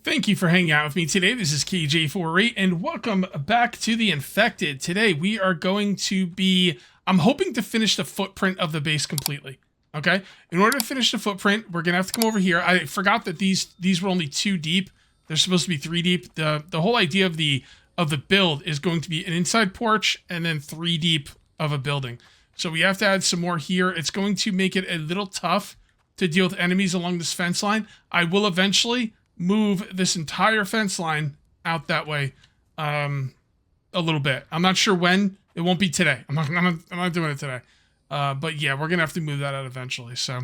Thank you for hanging out with me today. This is KJ48, and welcome back to The Infected. Today, we are going to be... I'm hoping to finish the footprint of the base completely, okay? In order to finish the footprint, we're going to have to come over here. I forgot that these were only 2 deep. They're supposed to be 3 deep. The whole idea of the build is going to be an inside porch and then 3 deep of a building. So we have to add some more here. It's going to make it a little tough to deal with enemies along this fence line. I will eventually move this entire fence line out that way a little bit. I'm not sure when. It won't be today. I'm not doing it today. But yeah, we're gonna have to move that out eventually. So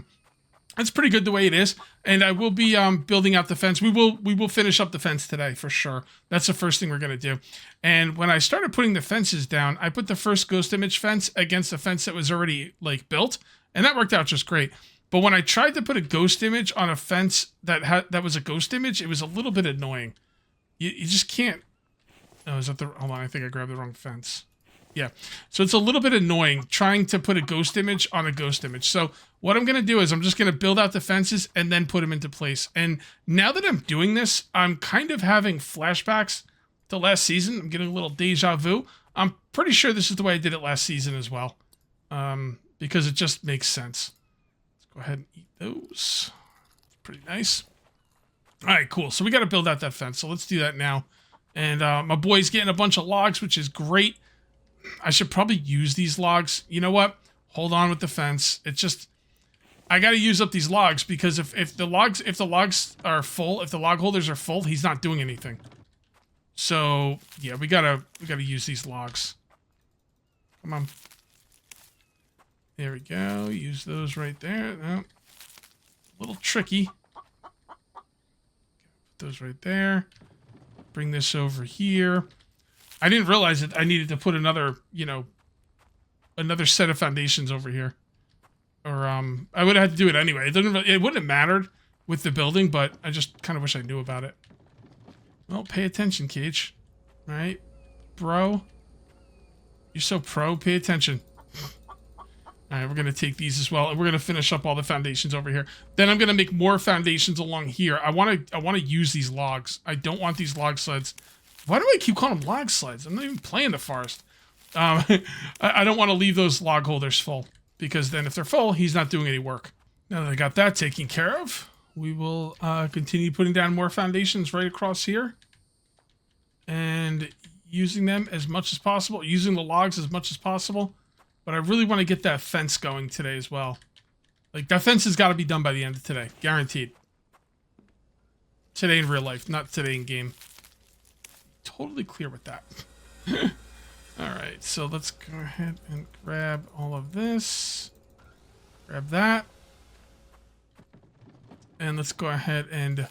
that's pretty good the way it is. And I will be building out the fence. We will finish up the fence today for sure. That's the first thing we're gonna do. And when I started putting the fences down, I put the first ghost image fence against a fence that was already like built, and that worked out just great. But when I tried to put a ghost image on a fence that was a ghost image, it was a little bit annoying. You just can't... Oh, is that the... Hold on, I think I grabbed the wrong fence. Yeah. So it's a little bit annoying trying to put a ghost image on a ghost image. So what I'm going to do is I'm just going to build out the fences and then put them into place. And now that I'm doing this, I'm kind of having flashbacks to last season. I'm getting a little deja vu. I'm pretty sure this is the way I did it last season as well. Because it just makes sense. Go ahead and eat those. Pretty nice. All right, cool. So we got to build out that fence. So let's do that now. And my boy's getting a bunch of logs, which is great. I should probably use these logs. You know what? Hold on with the fence. It's just... I got to use up these logs because if the logs are full, if the log holders are full, he's not doing anything. So, yeah, we gotta use these logs. Come on. There we go. Use those right there. No. A little tricky. Put those right there. Bring this over here. I didn't realize that I needed to put another, another set of foundations over here. Or, I would have had to do it anyway. It wouldn't have mattered with the building, but I just kind of wish I knew about it. Well, pay attention, Cage. All right? Bro. You're so pro. Pay attention. All right, we're going to take these as well, and we're going to finish up all the foundations over here. Then I'm going to make more foundations along here. I want to use these logs. I don't want these log sleds. Why do I keep calling them log sleds? I'm not even playing the forest. I don't want to leave those log holders full, because then if they're full, he's not doing any work. Now that I got that taken care of, we will continue putting down more foundations right across here. And using them as much as possible, using the logs as much as possible. But I really want to get that fence going today as well. Like, that fence has got to be done by the end of today. Guaranteed. Today in real life, not today in game. Totally clear with that. Alright, so let's go ahead and grab all of this. Grab that. And let's go ahead and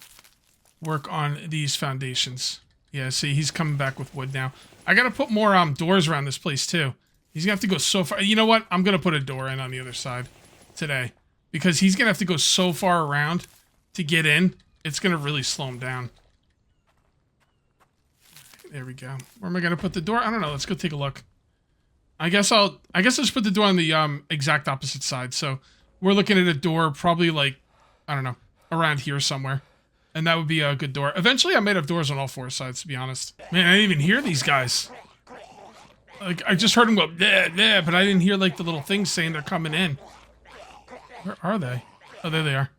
work on these foundations. Yeah, see, he's coming back with wood now. I got to put more doors around this place, too. He's going to have to go so far. You know what? I'm going to put a door in on the other side today. Because he's going to have to go so far around to get in. It's going to really slow him down. There we go. Where am I going to put the door? I don't know. Let's go take a look. I guess I'll just put the door on the exact opposite side. So we're looking at a door probably like, I don't know, around here somewhere. And that would be a good door. Eventually I might have doors on all 4 sides, to be honest. Man, I didn't even hear these guys. Like, I just heard them go, bleh, bleh, but I didn't hear, like, the little things saying they're coming in. Where are they? Oh, there they are.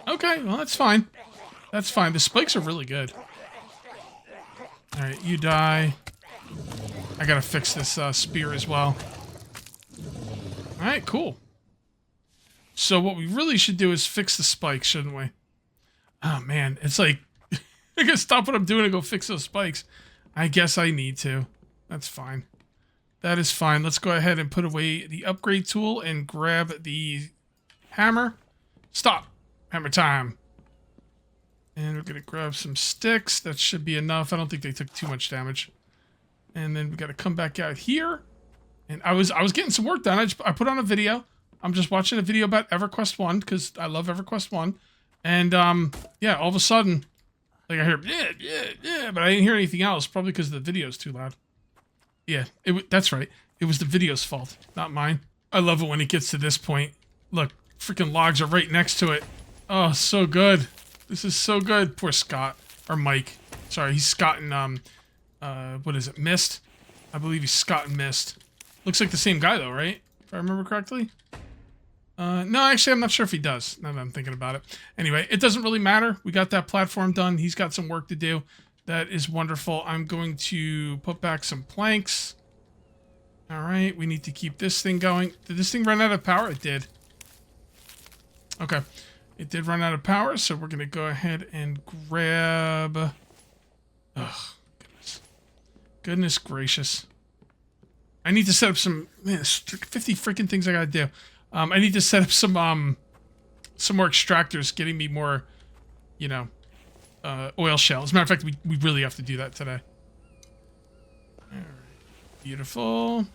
Okay, well, that's fine. That's fine. The spikes are really good. Alright, you die. I gotta fix this spear as well. Alright, cool. So what we really should do is fix the spikes, shouldn't we? Oh, man. It's like, I gotta stop what I'm doing and go fix those spikes. I guess I need to. That's fine. That is fine. Let's go ahead and put away the upgrade tool and grab the hammer. Stop. Hammer time. And we're going to grab some sticks. That should be enough. I don't think they took too much damage. And then we got to come back out here. And I was getting some work done. I put on a video. I'm just watching a video about EverQuest 1 because I love EverQuest 1. And yeah, all of a sudden, like I hear, yeah, but I didn't hear anything else. Probably because the video's too loud. Yeah, that's right. It was the video's fault, not mine. I love it when it gets to this point. Look, freaking logs are right next to it. Oh, so good. This is so good. Poor Scott. Or Mike. Sorry, he's Scott and, what is it? Mist? I believe he's Scott and Mist. Looks like the same guy, though, right? If I remember correctly. No, actually, I'm not sure if he does, now that I'm thinking about it. Anyway, it doesn't really matter. We got that platform done. He's got some work to do. That is wonderful. I'm going to put back some planks. All right, we need to keep this thing going. Did this thing run out of power? It did. Okay, it did run out of power, so we're going to go ahead and grab... Ugh, goodness. Goodness gracious. I need to set up some... Man, there's 50 freaking things I got to do. I need to set up some more extractors, getting me more, you know, oil shale. As a matter of fact, we really have to do that today. All right. Beautiful.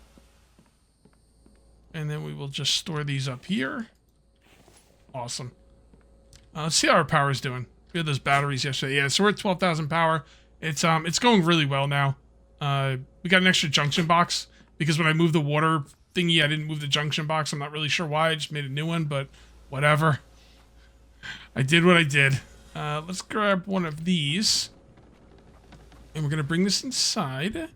And then we will just store these up here. Awesome. Let's see how our power is doing. We had those batteries yesterday. Yeah, so we're at 12,000 power. It's going really well now. We got an extra junction box because when I moved the water thingy, I didn't move the junction box. I'm not really sure why. I just made a new one, but whatever. I did what I did. Let's grab one of these. And we're going to bring this inside.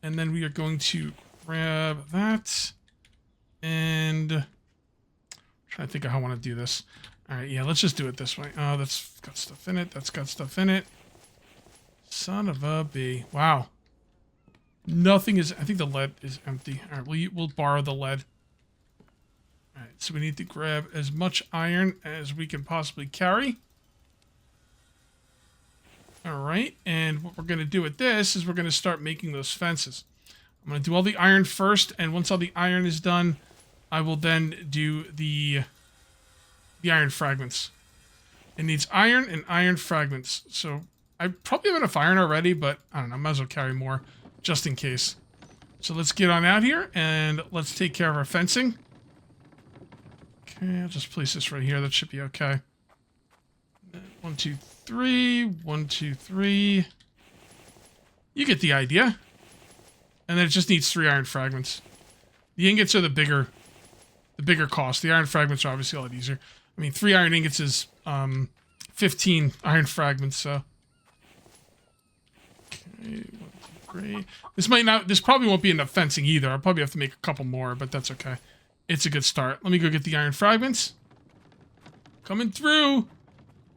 And then we are going to grab that. And I'm trying to think of how I want to do this. All right, yeah, let's just do it this way. Oh, that's got stuff in it. That's got stuff in it. Son of a bee. Wow. Nothing is... I think the lead is empty. All right, we'll borrow the lead. All right, so we need to grab as much iron as we can possibly carry. All right, and what we're going to do with this is we're going to start making those fences. I'm going to do all the iron first, and once all the iron is done, I will then do the iron fragments. It needs iron and iron fragments. So I probably have enough iron already, but I don't know, I might as well carry more just in case. So let's get on out here and let's take care of our fencing. Okay, I'll just place this right here. That should be okay. 1, 2, 3. 1, 2, 3. You get the idea. And then it just needs 3 iron fragments. The ingots are the bigger cost. The iron fragments are obviously a lot easier. I mean, 3 iron ingots is 15 iron fragments, so. Okay, 1, 2, 3. This probably won't be enough fencing either. I'll probably have to make a couple more, but that's okay. It's a good start. Let me go get the iron fragments. Coming through.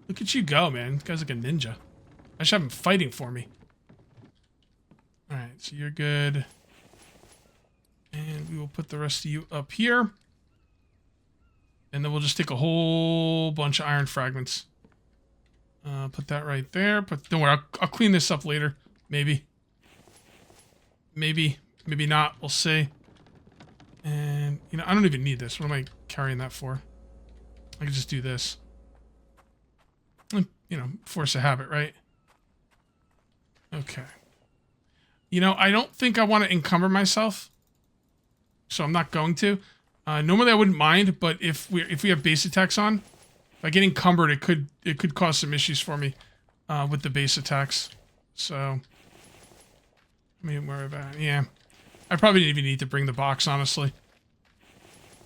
Look at you go, man. This guy's like a ninja. I should have him fighting for me. Alright, so you're good. And we will put the rest of you up here. And then we'll just take a whole bunch of iron fragments. Put that right there. But don't worry, I'll clean this up later. Maybe. Maybe not. We'll see. And, you know, I don't even need this. What am I carrying that for? I can just do this. You know, force a habit, right? Okay. You know, I don't think I want to encumber myself. So I'm not going to. Normally I wouldn't mind, but if we have base attacks on, if I get encumbered, it could cause some issues for me with the base attacks. So I mean, worry about it. Yeah, I probably didn't even need to bring the box, honestly.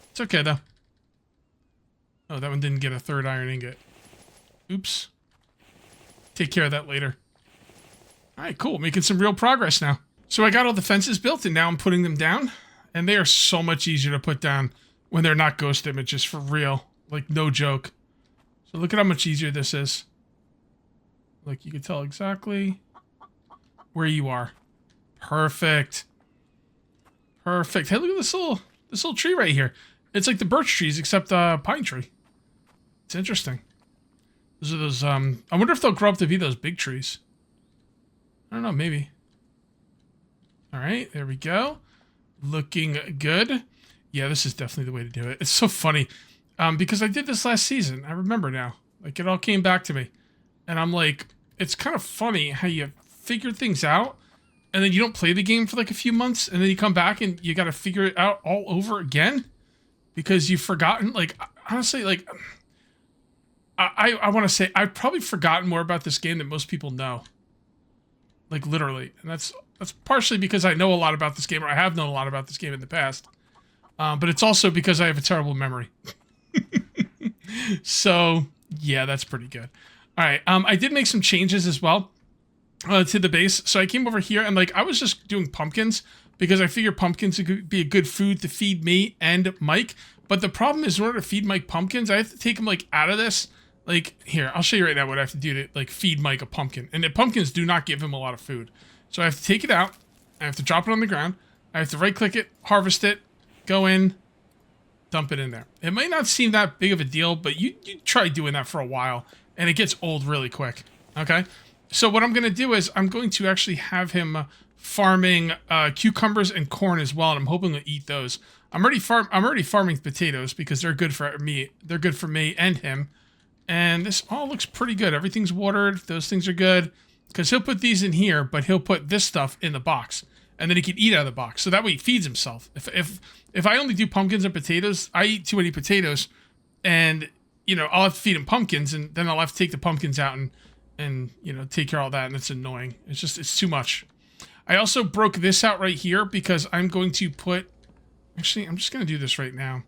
It's okay though. Oh, that one didn't get a 3rd iron ingot. Oops. Take care of that later. All right, cool. Making some real progress now. So I got all the fences built, and now I'm putting them down. And they are so much easier to put down when they're not ghost images, for real. Like, no joke. So look at how much easier this is. Like, you can tell exactly where you are. Perfect. Perfect. Hey, look at this little tree right here. It's like the birch trees, except pine tree. It's interesting. Those are those, I wonder if they'll grow up to be those big trees. I don't know, maybe. All right, there we go. Looking good. Yeah, this is definitely the way to do it. It's so funny because I did this last season. I remember now. Like, it all came back to me. And I'm like, it's kind of funny how you figure things out and then you don't play the game for like a few months and then you come back and you got to figure it out all over again because you've forgotten. Like, honestly, like, I want to say I've probably forgotten more about this game than most people know. Like, literally. And that's partially because I know a lot about this game, or I have known a lot about this game in the past. But it's also because I have a terrible memory. So, Yeah, that's pretty good. All right. I did make some changes as well to the base. So I came over here and like I was just doing pumpkins because I figured pumpkins would be a good food to feed me and Mike. But the problem is, in order to feed Mike pumpkins, I have to take him like out of this. Like here, I'll show you right now what I have to do to like feed Mike a pumpkin. And the pumpkins do not give him a lot of food. So I have to take it out. I have to drop it on the ground. I have to right click it, harvest it, go in, dump it in there. It might not seem that big of a deal, but you try doing that for a while and it gets old really quick. Okay. So what I'm going to do is I'm going to actually have him farming cucumbers and corn as well. And I'm hoping to eat those. I'm already farming potatoes because they're good for me. They're good for me and him. And this all looks pretty good. Everything's watered. Those things are good because he'll put these in here, but he'll put this stuff in the box and then he can eat out of the box. So that way he feeds himself. If I only do pumpkins and potatoes, I eat too many potatoes and, you know, I'll have to feed him pumpkins and then I'll have to take the pumpkins out and you know, take care of all that. And it's annoying. It's too much. I also broke this out right here because I'm going to put, actually, I'm just going to do this right now.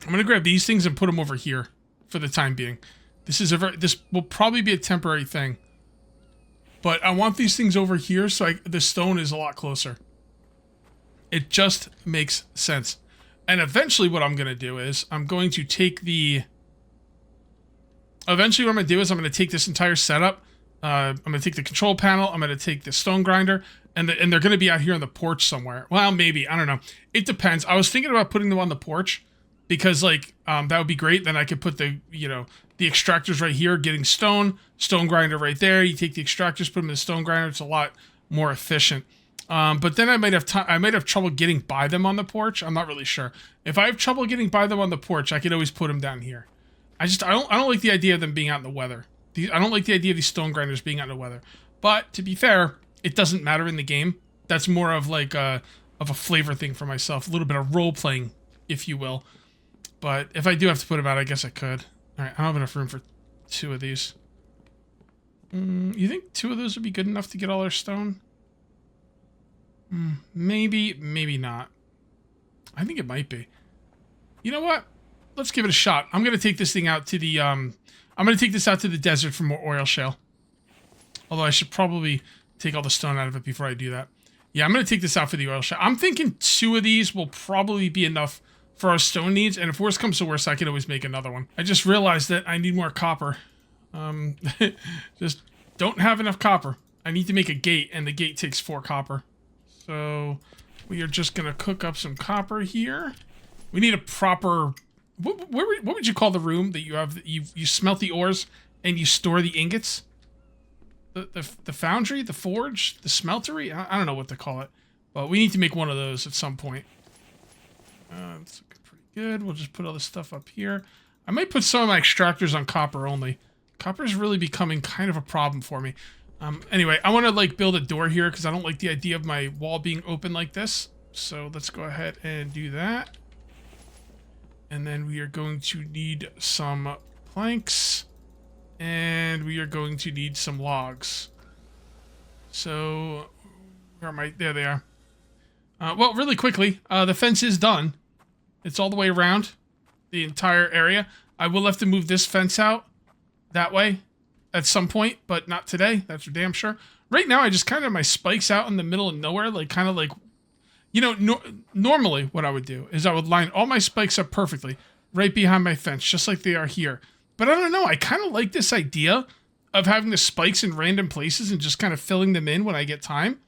I'm going to grab these things and put them over here for the time being. This will probably be a temporary thing. But I want these things over here so the stone is a lot closer. It just makes sense. And eventually what I'm going to do is I'm going to take Eventually what I'm going to do is I'm going to take this entire setup. I'm going to take the control panel. I'm going to take the stone grinder. And they're going to be out here on the porch somewhere. Well, maybe. I don't know. It depends. I was thinking about putting them on the porch. Because, like, that would be great. Then I could put the extractors right here, getting stone grinder right there. You take the extractors, put them in the stone grinder. It's a lot more efficient. But then I might have trouble getting by them on the porch. I'm not really sure. If I have trouble getting by them on the porch, I could always put them down here. I don't like the idea of them being out in the weather. I don't like the idea of these stone grinders being out in the weather. But to be fair, it doesn't matter in the game. That's more of like a flavor thing for myself, a little bit of role playing, if you will. But if I do have to put them out, I guess I could. All right, I don't have enough room for 2 of these. You think 2 of those would be good enough to get all our stone? Maybe, maybe not. I think it might be. You know what? Let's give it a shot. I'm gonna take this thing out to the I'm gonna take this out to the desert for more oil shale. Although I should probably take all the stone out of it before I do that. Yeah, I'm gonna take this out for the oil shale. I'm thinking 2 of these will probably be enough for our stone needs, and if worse comes to worse, I can always make another one. I just realized that I need more copper. Just don't have enough copper. I need to make a gate, and the gate takes 4 copper. So we are just gonna cook up some copper here. We need a proper. What would you call the room that you have? You smelt the ores and you store the ingots. The foundry, the forge, the smeltery. I don't know what to call it, but we need to make one of those at some point. It's looking pretty good. We'll just put all this stuff up here. I might put some of my extractors on copper only. Copper is really becoming kind of a problem for me. Anyway, I want to like build a door here because I don't like the idea of my wall being open like this. So let's go ahead and do that. And then we are going to need some planks. And we are going to need some logs. So, where am I? There they are. Well, really quickly, the fence is done. It's all the way around the entire area. I will have to move this fence out that way at some point, but not today. That's for damn sure. Right now, I just kind of have my spikes out in the middle of nowhere, like kind of like, you know, normally what I would do is I would line all my spikes up perfectly right behind my fence, just like they are here. But I don't know. I kind of like this idea of having the spikes in random places and just kind of filling them in when I get time.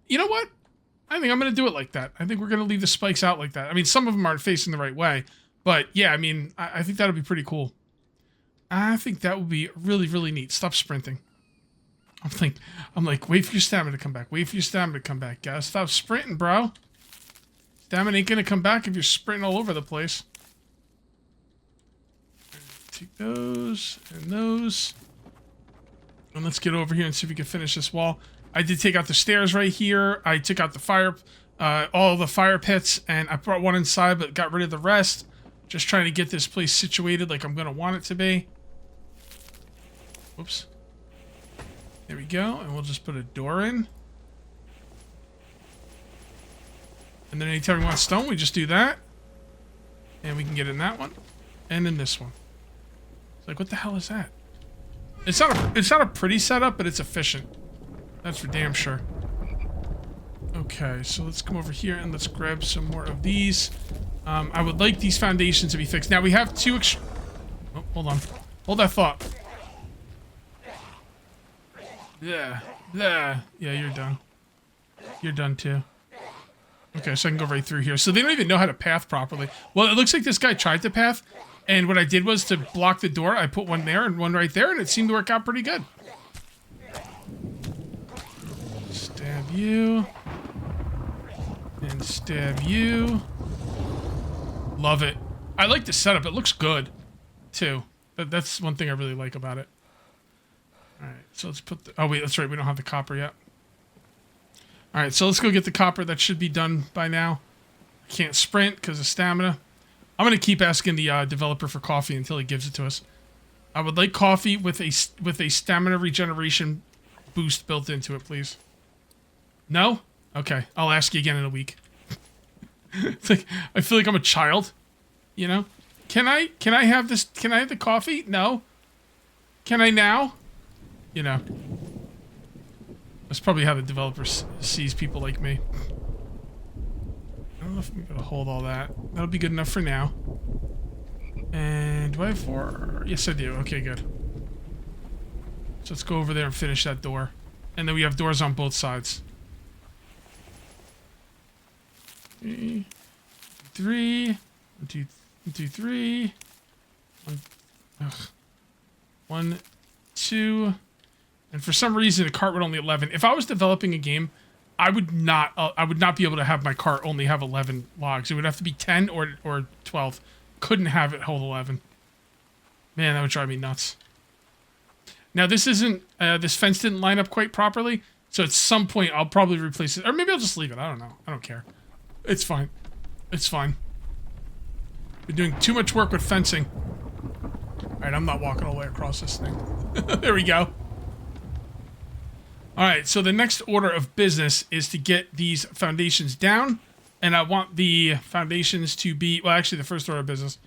You know what? I think I'm going to do it like that. I think we're going to leave the spikes out like that. I mean, some of them aren't facing the right way. But yeah, I mean, I think that'll be pretty cool. I think that would be really, really neat. Stop sprinting. I'm like, wait for your stamina to come back. Wait for your stamina to come back. Gotta stop sprinting, bro. Stamina ain't going to come back if you're sprinting all over the place. Take those and those. And let's get over here and see if we can finish this wall. I did take out the stairs right here. I took out the fire, all the fire pits, and I brought one inside, but got rid of the rest. Just trying to get this place situated like I'm going to want it to be. Whoops. There we go. And we'll just put a door in. And then anytime we want stone, we just do that. And we can get in that one. And in this one. It's like, what the hell is that? It's not a pretty setup, but it's efficient. That's for damn sure. Okay, so let's come over here and let's grab some more of these. I would like these foundations to be fixed. Now we have two oh, hold on. Hold that thought. Yeah. Yeah, you're done. You're done too. Okay, so I can go right through here. So they don't even know how to path properly. Well, it looks like this guy tried to path, and what I did was to block the door, I put one there and one right there, and it seemed to work out pretty good. Stab you. And stab you. Love it. I like the setup. It looks good, too. That's one thing I really like about it. Alright, so let's put the... Oh, wait, that's right. We don't have the copper yet. Alright, so let's go get the copper. That should be done by now. I can't sprint because of stamina. I'm going to keep asking the developer for coffee until he gives it to us. I would like coffee with a stamina regeneration boost built into it, please. No? Okay, I'll ask you again in a week. It's like, I feel like I'm a child, you know? Can I have this? Can I have the coffee? No. Can I now? You know. That's probably how the developer sees people like me. I don't know if I'm gonna hold all that. That'll be good enough for now. And do I have 4? Yes, I do. Okay, good. So let's go over there and finish that door. And then we have doors on both sides. 3. 1, 2, 3. 1, 2. And for some reason, the cart would only 11. If I was developing a game, I would not be able to have my cart only have 11 logs. It would have to be 10 or 12. Couldn't have it hold 11. Man, that would drive me nuts. Now, this isn't... this fence didn't line up quite properly, so at some point, I'll probably replace it. Or maybe I'll just leave it. I don't know. I don't care. It's fine. It's fine. Been doing too much work with fencing. Alright, I'm not walking all the way across this thing. There we go. Alright, so the next order of business is to get these foundations down. And I want the foundations to be... Well, actually, the first order of business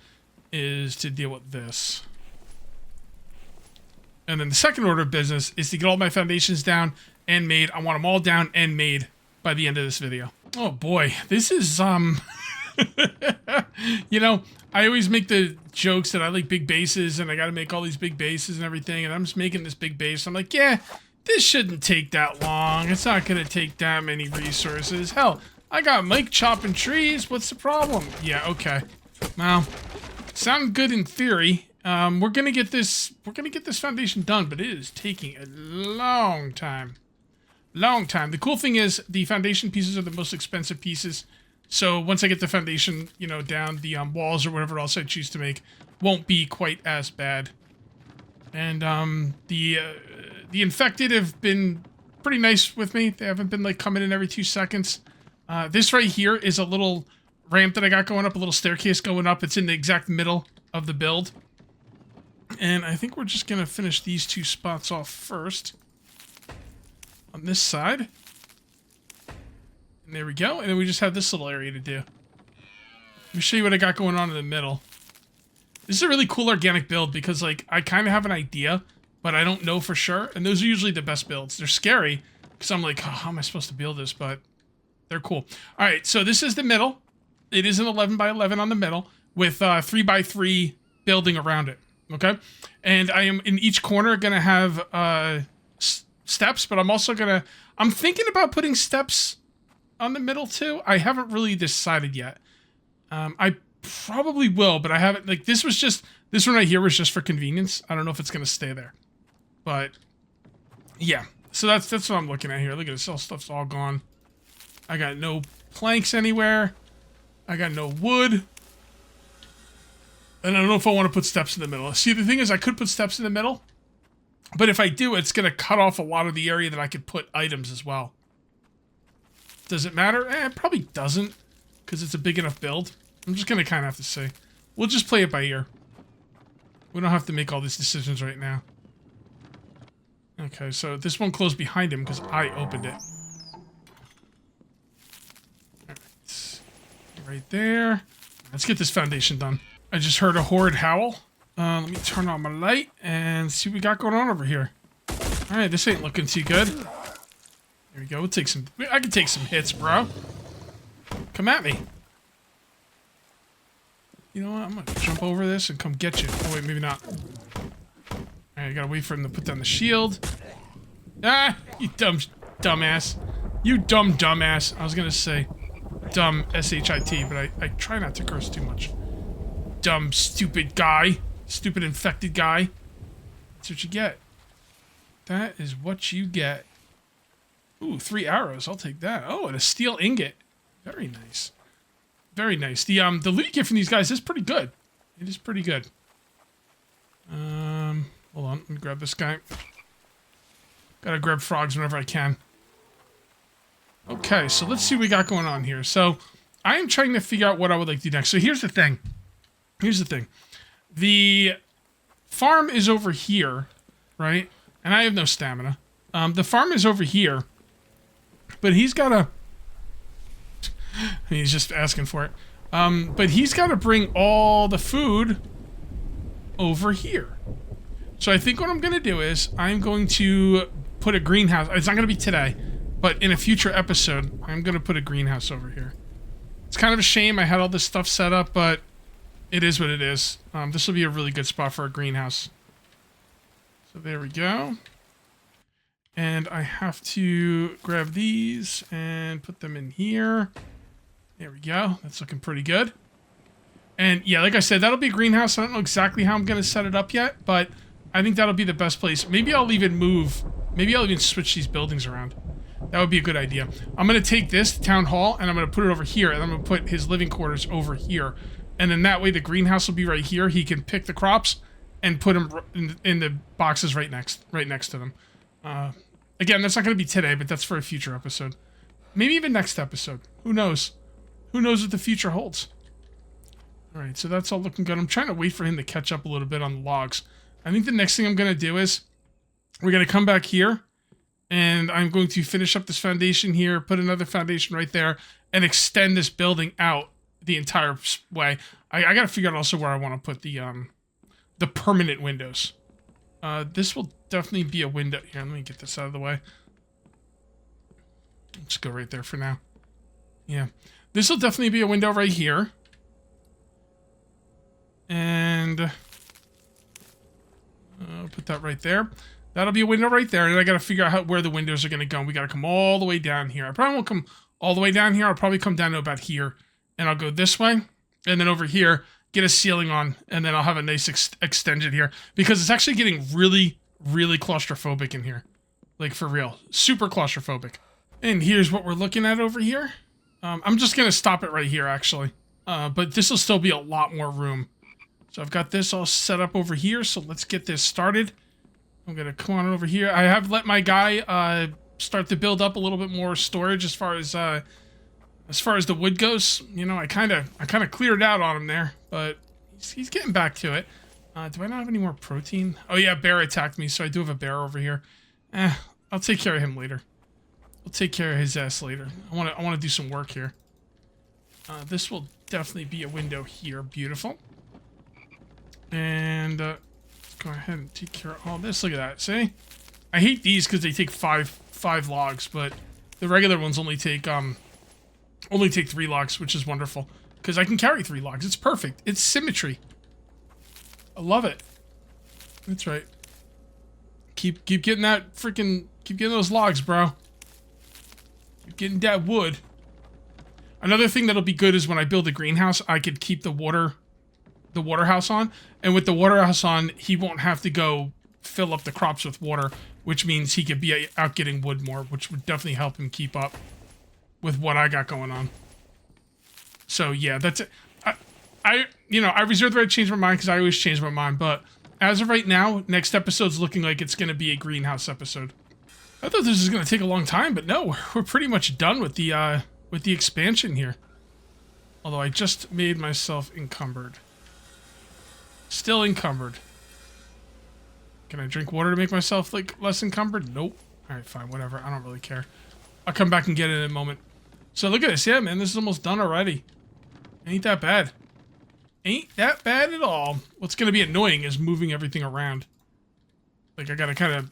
is to deal with this. And then the second order of business is to get all my foundations down and made. I want them all down and made by the end of this video. Oh boy, this is, you know, I always make the jokes that I like big bases and I gotta make all these big bases and everything, and I'm just making this big base. I'm like, yeah, this shouldn't take that long. It's not gonna take that many resources. Hell, I got Mike chopping trees. What's the problem? Yeah, okay. Well, sound good in theory. We're gonna get this foundation done, but it is taking a long time. Long time. The cool thing is the foundation pieces are the most expensive pieces. So once I get the foundation, you know, down, the walls or whatever else I choose to make won't be quite as bad. And the infected have been pretty nice with me. They haven't been like coming in every 2 seconds. This right here is a little ramp that I got going up, a little staircase going up. It's in the exact middle of the build. And I think we're just going to finish these 2 spots off first. On this side. And there we go. And then we just have this little area to do. Let me show you what I got going on in the middle. This is a really cool organic build because, like, I kind of have an idea, but I don't know for sure. And those are usually the best builds. They're scary because I'm like, oh, how am I supposed to build this? But they're cool. All right, so this is the middle. It is an 11 by 11 on the middle with 3 by 3 building around it. Okay? And I am in each corner going to have steps, but I'm also going to... I'm thinking about putting steps on the middle too. I haven't really decided yet. I probably will, but I haven't... Like, this one right here was just for convenience. I don't know if it's going to stay there. But, yeah. So that's what I'm looking at here. Look at this. All stuff's all gone. I got no planks anywhere. I got no wood. And I don't know if I want to put steps in the middle. See, the thing is, I could put steps in the middle. But if I do, it's going to cut off a lot of the area that I could put items as well. Does it matter? It probably doesn't. Because it's a big enough build. I'm just going to kind of have to see. We'll just play it by ear. We don't have to make all these decisions right now. Okay, so this one closed behind him because I opened it. Alright. Right there. Let's get this foundation done. I just heard a horrid howl. Let me turn on my light and see what we got going on over here. All right, this ain't looking too good. There we go. We'll take some. I can take some hits, bro. Come at me. You know what? I'm gonna jump over this and come get you. Oh wait, maybe not. All right, I gotta wait for him to put down the shield. Ah, you dumbass. You dumbass. I was gonna say dumb S-H-I-T, but I try not to curse too much. Dumb, stupid guy. Stupid infected guy. That's what you get. That is what you get. Ooh, 3 arrows. I'll take that. Oh, and a steel ingot. Very nice. Very nice. The loot you get from these guys is pretty good. It is pretty good. Hold on. Let me grab this guy. Gotta grab frogs whenever I can. Okay, so let's see what we got going on here. So, I am trying to figure out what I would like to do next. So here's the thing. Here's the thing. The farm is over here, right? And I have no stamina. The farm is over here. But he's got to... He's just asking for it. But he's got to bring all the food over here. So I think what I'm going to do is I'm going to put a greenhouse. It's not going to be today, but in a future episode, I'm going to put a greenhouse over here. It's kind of a shame I had all this stuff set up, but it is what it is. This will be a really good spot for a greenhouse. So there we go. And I have to grab these and put them in here. There we go. That's looking pretty good. And yeah, like I said, that'll be a greenhouse. I don't know exactly how I'm going to set it up yet, but I think that'll be the best place. Maybe I'll even switch these buildings around. That would be a good idea. I'm going to take this town hall and I'm going to put it over here, and I'm going to put his living quarters over here. And then that way the greenhouse will be right here. He can pick the crops and put them in the boxes right next to them. Again, that's not going to be today, but that's for a future episode. Maybe even next episode. Who knows? Who knows what the future holds? Alright, so that's all looking good. I'm trying to wait for him to catch up a little bit on the logs. I think the next thing I'm going to do is we're going to come back here, and I'm going to finish up this foundation here, put another foundation right there, and extend this building out the entire way. I got to figure out also where I want to put the permanent windows. This will definitely be a window. Here, let me get this out of the way. Let's go right there for now. Yeah. This will definitely be a window right here. And I'll put that right there. That'll be a window right there. And I got to figure out where the windows are going to go. We got to come all the way down here. I probably won't come all the way down here. I'll probably come down to about here. And I'll go this way. And then over here, get a ceiling on. And then I'll have a nice extension here. Because it's actually getting really, really claustrophobic in here. Like, for real. Super claustrophobic. And here's what we're looking at over here. I'm just going to stop it right here, actually. But this will still be a lot more room. So I've got this all set up over here. So let's get this started. I'm going to come on over here. I have let my guy start to build up a little bit more storage as far as the wood goes. You know, I kind of cleared out on him there, but he's getting back to it. Do I not have any more protein? Oh yeah, bear attacked me, so I do have a bear over here. I'll take care of him later. I'll take care of his ass later. I want to do some work here. This will definitely be a window here. Beautiful. And let's go ahead and take care of all this. Look at that. See? I hate these because they take five logs, but the regular ones only take 3 logs, which is wonderful. Because I can carry 3 logs. It's perfect. It's symmetry. I love it. That's right. Keep getting that freaking... Keep getting those logs, bro. Keep getting that wood. Another thing that'll be good is when I build a greenhouse, I could keep the water house on. And with the water house on, he won't have to go fill up the crops with water, which means he could be out getting wood more, which would definitely help him keep up with what I got going on. So yeah, that's it. I reserve the right to change my mind because I always change my mind, but as of right now, next episode's looking like it's going to be a greenhouse episode. I thought this was going to take a long time, but no, we're pretty much done with the expansion here. Although I just made myself encumbered. Still encumbered. Can I drink water to make myself like less encumbered? Nope. All right, fine, whatever. I don't really care. I'll come back and get it in a moment. So look at this. Yeah, man, this is almost done already. Ain't that bad. ain't that bad at all. What's going to be annoying is moving everything around. Like, I got to kind of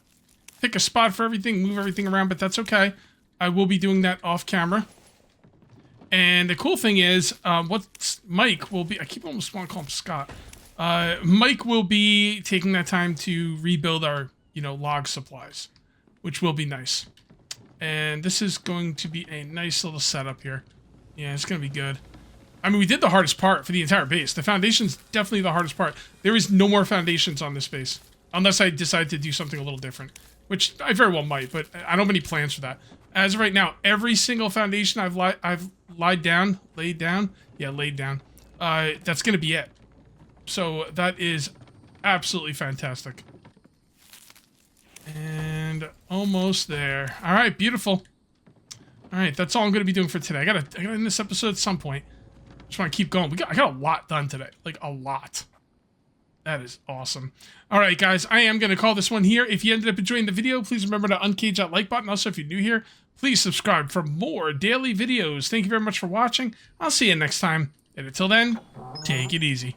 pick a spot for everything, move everything around, but that's okay. I will be doing that off camera. And the cool thing is, Mike will be... I keep almost want to call him Scott. Mike will be taking that time to rebuild our, log supplies, which will be nice. And this is going to be a nice little setup here. Yeah, it's going to be good. I mean, we did the hardest part for the entire base. The foundation's definitely the hardest part. There is no more foundations on this base, unless I decide to do something a little different, which I very well might, but I don't have any plans for that. As of right now, every single foundation I've laid down, that's going to be it. So that is absolutely fantastic. And almost there. All right, beautiful. All right, that's all I'm going to be doing for today. I gotta end this episode at some point. Just want to keep going. I got a lot done today, like a lot. That is awesome. All right, guys, I am going to call this one here. If you ended up enjoying the video, please remember to uncage that like button. Also, if you're new here, please subscribe for more daily videos. Thank you very much for watching. I'll see you next time. And until then, take it easy.